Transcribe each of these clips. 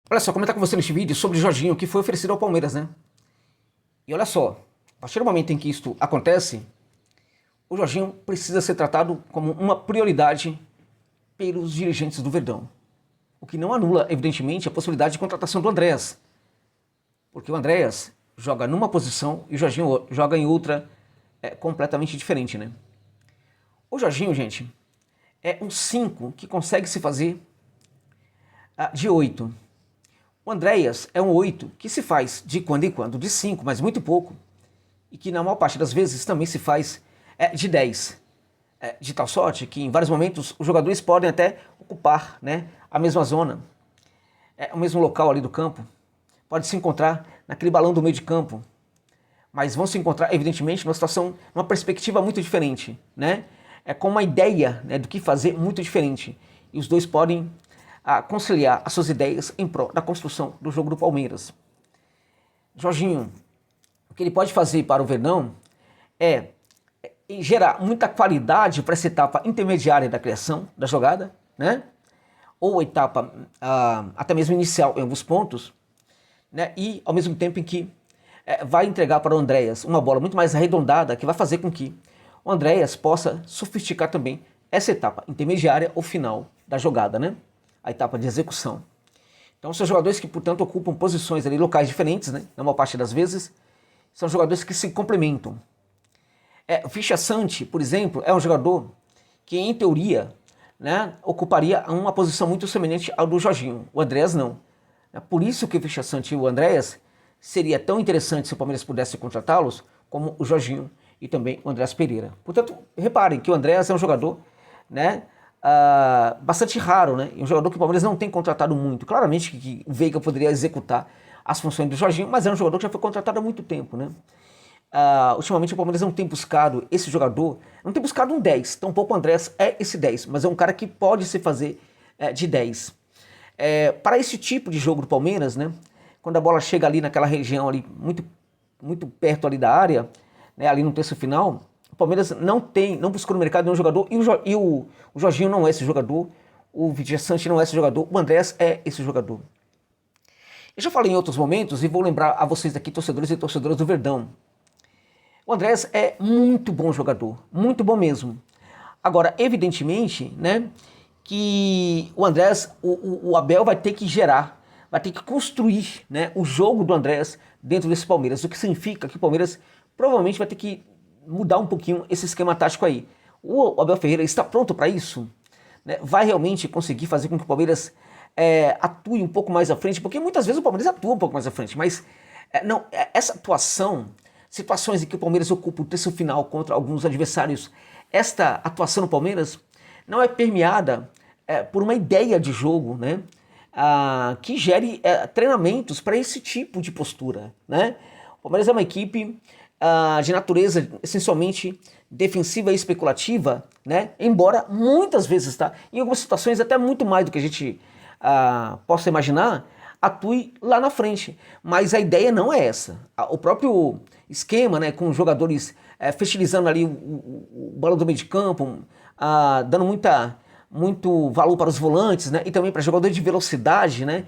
Olha só, comentar com você neste vídeo sobre o Jorginho que foi oferecido ao Palmeiras, né? E olha só, a partir do momento em que isto acontece, o Jorginho precisa ser tratado como uma prioridade pelos dirigentes do Verdão. O que não anula, evidentemente, a possibilidade de contratação do Andréas. Porque o Andréas joga numa posição e o Jorginho joga em outra completamente diferente, né? O Jorginho, gente, é um 5 que consegue se fazer de 8. O Andréas é um 8 que se faz de quando em quando de 5, mas muito pouco. E que na maior parte das vezes também se faz de 10. De tal sorte que em vários momentos os jogadores podem até ocupar, né, a mesma zona, o mesmo local ali do campo. Pode se encontrar naquele balão do meio de campo. Mas vão se encontrar, evidentemente, numa situação, numa perspectiva muito diferente, né? Com uma ideia, né, do que fazer muito diferente. E os dois podem conciliar as suas ideias em prol da construção do jogo do Palmeiras. Jorginho, o que ele pode fazer para o Verdão é gerar muita qualidade para essa etapa intermediária da criação da jogada, né? Ou etapa até mesmo inicial em alguns pontos, né? E ao mesmo tempo em que vai entregar para o Andréas uma bola muito mais arredondada que vai fazer com que o Andréas possa sofisticar também essa etapa intermediária ou final da jogada, né? A etapa de execução. Então são jogadores que, portanto, ocupam posições ali, locais diferentes, né? Na maior parte das vezes, são jogadores que se complementam. O Fichasanti, por exemplo, é um jogador que, em teoria, né, ocuparia uma posição muito semelhante ao do Jorginho. O Andréas não. Por isso que o Fichasanti e o Andréas seria tão interessante se o Palmeiras pudesse contratá-los, como o Jorginho e também o Andréas Pereira. Portanto, reparem que o Andréas é um jogador, né, bastante raro, né? Um jogador que o Palmeiras não tem contratado muito. Claramente que o Veiga poderia executar as funções do Jorginho, mas é um jogador que já foi contratado há muito tempo, né? Ultimamente o Palmeiras não tem buscado esse jogador, não tem buscado um 10, tampouco o Andréas é esse 10, mas é um cara que pode se fazer de 10. Para esse tipo de jogo do Palmeiras, né, quando a bola chega ali naquela região ali, muito perto ali da área, né, ali no terço final, o Palmeiras não buscou no mercado nenhum jogador, e o Jorginho não é esse jogador, o Vidiaçante não é esse jogador, o Andréas é esse jogador. Eu já falei em outros momentos e vou lembrar a vocês aqui, torcedores e torcedoras do Verdão. O Andréas é muito bom jogador, muito bom mesmo. Agora, evidentemente, né, que o Andréas, o Abel vai ter que gerar, vai ter que construir, né, o jogo do Andréas dentro desse Palmeiras, o que significa que o Palmeiras provavelmente vai ter que mudar um pouquinho esse esquema tático aí. O Abel Ferreira está pronto para isso? Né? Vai realmente conseguir fazer com que o Palmeiras atue um pouco mais à frente? Porque muitas vezes o Palmeiras atua um pouco mais à frente, mas essa atuação, situações em que o Palmeiras ocupa o terço final contra alguns adversários, esta atuação no Palmeiras não é permeada por uma ideia de jogo, né, que gere treinamentos para esse tipo de postura, né? O Palmeiras é uma equipe de natureza essencialmente defensiva e especulativa, né? Embora muitas vezes, tá, em algumas situações até muito mais do que a gente possa imaginar, atue lá na frente. Mas a ideia não é essa. O próprio esquema, né, com os jogadores fertilizando ali o balão do meio de campo, dando muito valor para os volantes, né, e também para jogadores de velocidade, né,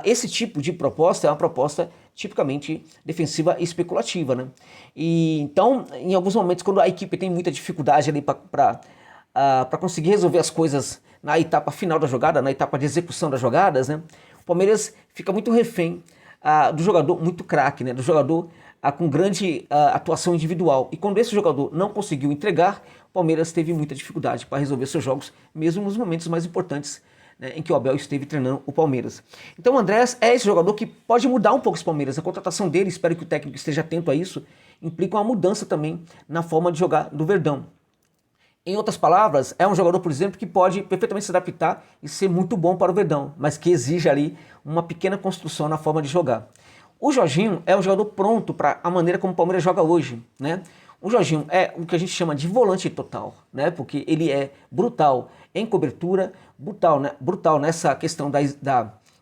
esse tipo de proposta é uma proposta tipicamente defensiva e especulativa, né? E então, em alguns momentos, quando a equipe tem muita dificuldade ali para conseguir resolver as coisas na etapa final da jogada, na etapa de execução das jogadas, né, o Palmeiras fica muito refém do jogador muito craque, né, do jogador com grande atuação individual. E quando esse jogador não conseguiu entregar, o Palmeiras teve muita dificuldade para resolver seus jogos, mesmo nos momentos mais importantes, né, em que o Abel esteve treinando o Palmeiras. Então o Andréas é esse jogador que pode mudar um pouco esse Palmeiras. A contratação dele, espero que o técnico esteja atento a isso, implica uma mudança também na forma de jogar do Verdão. Em outras palavras, é um jogador, por exemplo, que pode perfeitamente se adaptar e ser muito bom para o Verdão, mas que exige ali uma pequena construção na forma de jogar. O Jorginho é um jogador pronto para a maneira como o Palmeiras joga hoje, né? O Jorginho é o que a gente chama de volante total, né? Porque ele é brutal em cobertura, brutal, né? Brutal nessa questão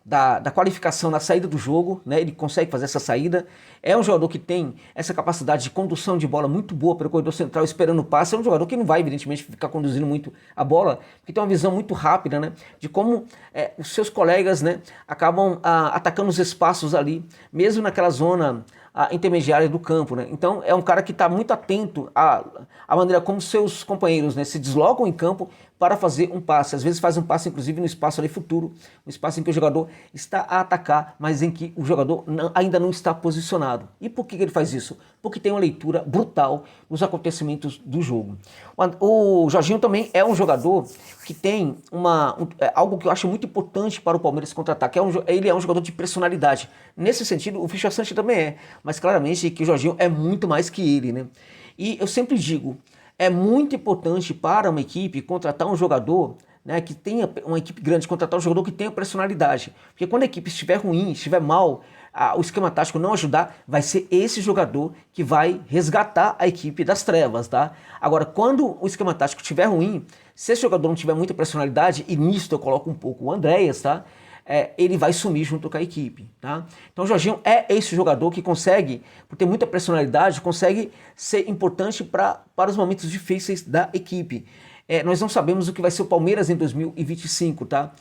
da qualificação na saída do jogo, né? Ele consegue fazer essa saída. É um jogador que tem essa capacidade de condução de bola muito boa pelo corredor central, esperando o passe. É um jogador que não vai, evidentemente, ficar conduzindo muito a bola, porque tem uma visão muito rápida, né? De como os seus colegas, né, acabam atacando os espaços ali, mesmo naquela zona intermediária do campo, né? Então é um cara que está muito atento à maneira como seus companheiros, né, se deslocam em campo para fazer um passe. Às vezes faz um passe, inclusive, no espaço ali futuro, um espaço em que o jogador está a atacar, mas em que o jogador ainda não está posicionado. E por que ele faz isso? Porque tem uma leitura brutal dos acontecimentos do jogo. O Jorginho também é um jogador que tem algo que eu acho muito importante para o Palmeiras contra-ataque. Ele é um jogador de personalidade. Nesse sentido, o Fischer Santos também é, mas claramente que o Jorginho é muito mais que ele, né? E eu sempre digo, é muito importante para uma equipe contratar um jogador, né, que tenha uma equipe grande, contratar um jogador que tenha personalidade. Porque quando a equipe estiver ruim, estiver mal, o esquema tático não ajudar, vai ser esse jogador que vai resgatar a equipe das trevas, tá? Agora, quando o esquema tático estiver ruim, se esse jogador não tiver muita personalidade, e nisto eu coloco um pouco o Andréas, tá? Ele vai sumir junto com a equipe, tá? Então o Jorginho é esse jogador que consegue, por ter muita personalidade, consegue ser importante para os momentos difíceis da equipe. Nós não sabemos o que vai ser o Palmeiras em 2025, tá?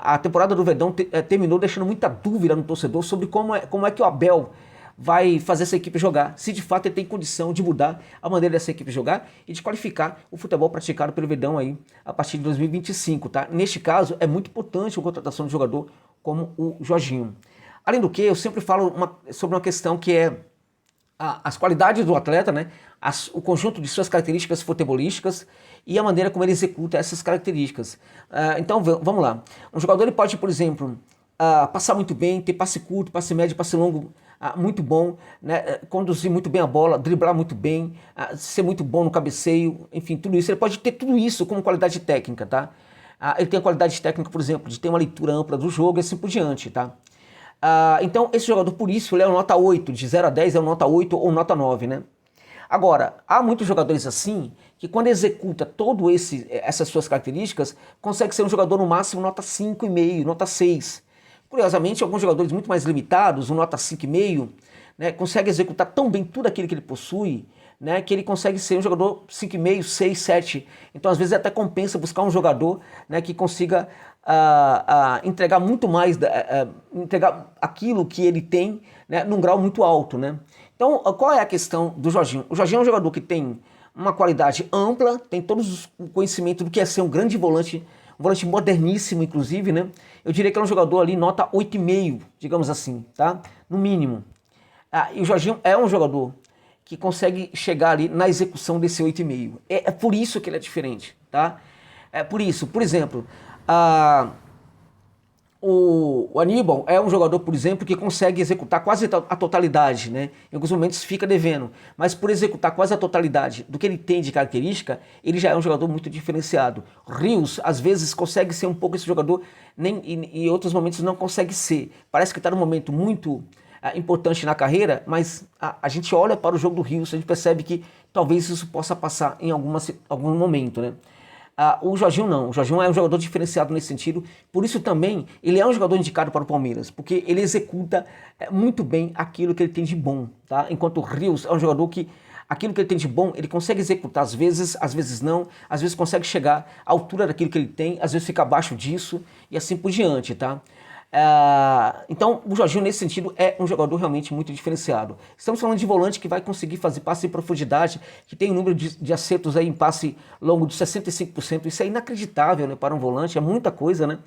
A temporada do Verdão terminou deixando muita dúvida no torcedor sobre como é que o Abel vai fazer essa equipe jogar, se de fato ele tem condição de mudar a maneira dessa equipe jogar e de qualificar o futebol praticado pelo Verdão aí a partir de 2025, tá? Neste caso, é muito importante a contratação de jogador como o Jorginho. Além do que, eu sempre falo sobre uma questão que é as qualidades do atleta, né? O conjunto de suas características futebolísticas e a maneira como ele executa essas características. Então, vamos lá. Um jogador ele pode, por exemplo, passar muito bem, ter passe curto, passe médio, passe longo muito bom, né? Conduzir muito bem a bola, driblar muito bem, ser muito bom no cabeceio, enfim, tudo isso. Ele pode ter tudo isso como qualidade técnica, tá? Ele tem a qualidade técnica, por exemplo, de ter uma leitura ampla do jogo e assim por diante, tá? Então, esse jogador, por isso, ele é uma nota 8, de 0 a 10 é uma nota 8 ou nota 9, né? Agora, há muitos jogadores assim, que quando executa essas suas características, consegue ser um jogador no máximo nota 5,5, nota 6. Curiosamente, alguns jogadores muito mais limitados, um nota 5,5, né, consegue executar tão bem tudo aquilo que ele possui, né, que ele consegue ser um jogador 5,5, 6, 7. Então, às vezes, até compensa buscar um jogador, né, que consiga entregar muito mais, entregar aquilo que ele tem, né, num grau muito alto, né? Então, qual é a questão do Jorginho? O Jorginho é um jogador que tem uma qualidade ampla, tem todos o conhecimento do que é ser um grande volante, um volante moderníssimo, inclusive, né? Eu diria que é um jogador ali, nota 8,5, digamos assim, tá? No mínimo. E o Jorginho é um jogador que consegue chegar ali na execução desse 8,5. É por isso que ele é diferente, tá? É por isso, por exemplo, o Aníbal é um jogador, por exemplo, que consegue executar quase a totalidade, né? Em alguns momentos fica devendo, mas por executar quase a totalidade do que ele tem de característica, ele já é um jogador muito diferenciado. Rios, às vezes, consegue ser um pouco esse jogador, em outros momentos não consegue ser. Parece que está num momento muito importante na carreira, mas a gente olha para o jogo do Rios, a gente percebe que talvez isso possa passar em algum momento, né? O Jorginho não, o Jorginho é um jogador diferenciado nesse sentido, por isso também ele é um jogador indicado para o Palmeiras, porque ele executa muito bem aquilo que ele tem de bom, tá? Enquanto o Rios é um jogador que aquilo que ele tem de bom, ele consegue executar às vezes não, às vezes consegue chegar à altura daquilo que ele tem, às vezes fica abaixo disso e assim por diante, tá? Então o Jorginho nesse sentido é um jogador realmente muito diferenciado. Estamos falando de volante que vai conseguir fazer passe em profundidade, que tem um número de acertos aí em passe longo de 65%, isso é inacreditável, né, para um volante, é muita coisa, né?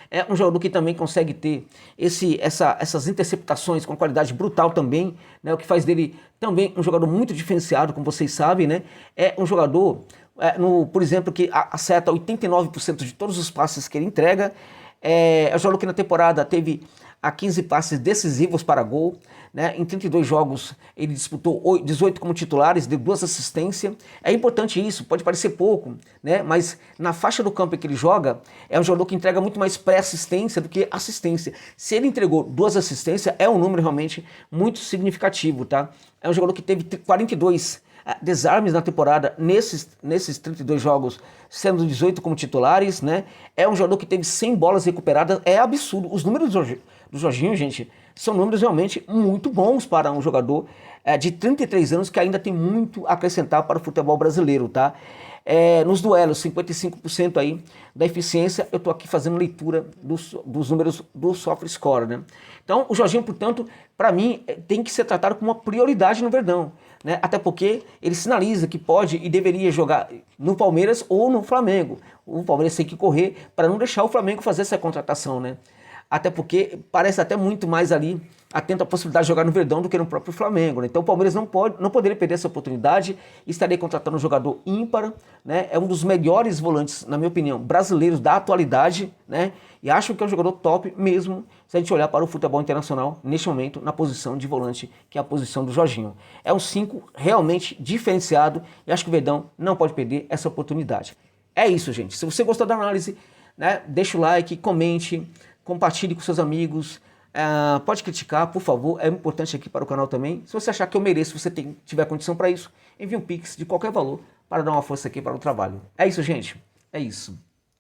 É um jogador que também consegue ter essas interceptações com qualidade brutal também, né, o que faz dele também um jogador muito diferenciado, como vocês sabem, né? É um jogador, por exemplo, que acerta 89% de todos os passes que ele entrega. É um jogador que na temporada teve 15 passes decisivos para gol, né? Em 32 jogos ele disputou 18 como titulares, deu 2 assistências. É importante isso, pode parecer pouco, né? Mas na faixa do campo em que ele joga, é um jogador que entrega muito mais pré-assistência do que assistência. Se ele entregou 2 assistências, é um número realmente muito significativo, tá? É um jogador que teve 42 desarmes na temporada nesses 32 jogos, sendo 18 como titulares, né? É um jogador que teve 100 bolas recuperadas, é absurdo. Os números do Jorginho, gente, são números realmente muito bons para um jogador de 33 anos que ainda tem muito a acrescentar para o futebol brasileiro, tá? Nos duelos, 55% aí da eficiência, eu tô aqui fazendo leitura dos números do SofaScore, né? Então, o Jorginho, portanto, para mim, tem que ser tratado como uma prioridade no Verdão, né? Até porque ele sinaliza que pode e deveria jogar no Palmeiras ou no Flamengo. O Palmeiras tem que correr para não deixar o Flamengo fazer essa contratação, né? Até porque parece até muito mais ali atento à possibilidade de jogar no Verdão do que no próprio Flamengo, né? Então o Palmeiras não poderia perder essa oportunidade, estaria contratando um jogador ímpar, né? É um dos melhores volantes, na minha opinião, brasileiros da atualidade, né? E acho que é um jogador top mesmo, se a gente olhar para o futebol internacional, neste momento, na posição de volante, que é a posição do Jorginho. É um 5 realmente diferenciado e acho que o Verdão não pode perder essa oportunidade. É isso, gente. Se você gostou da análise, né, deixa o like, comente, compartilhe com seus amigos, pode criticar, por favor, é importante aqui para o canal também. Se você achar que eu mereço, se você tiver condição para isso, envie um Pix de qualquer valor para dar uma força aqui para o trabalho. É isso, gente, é isso.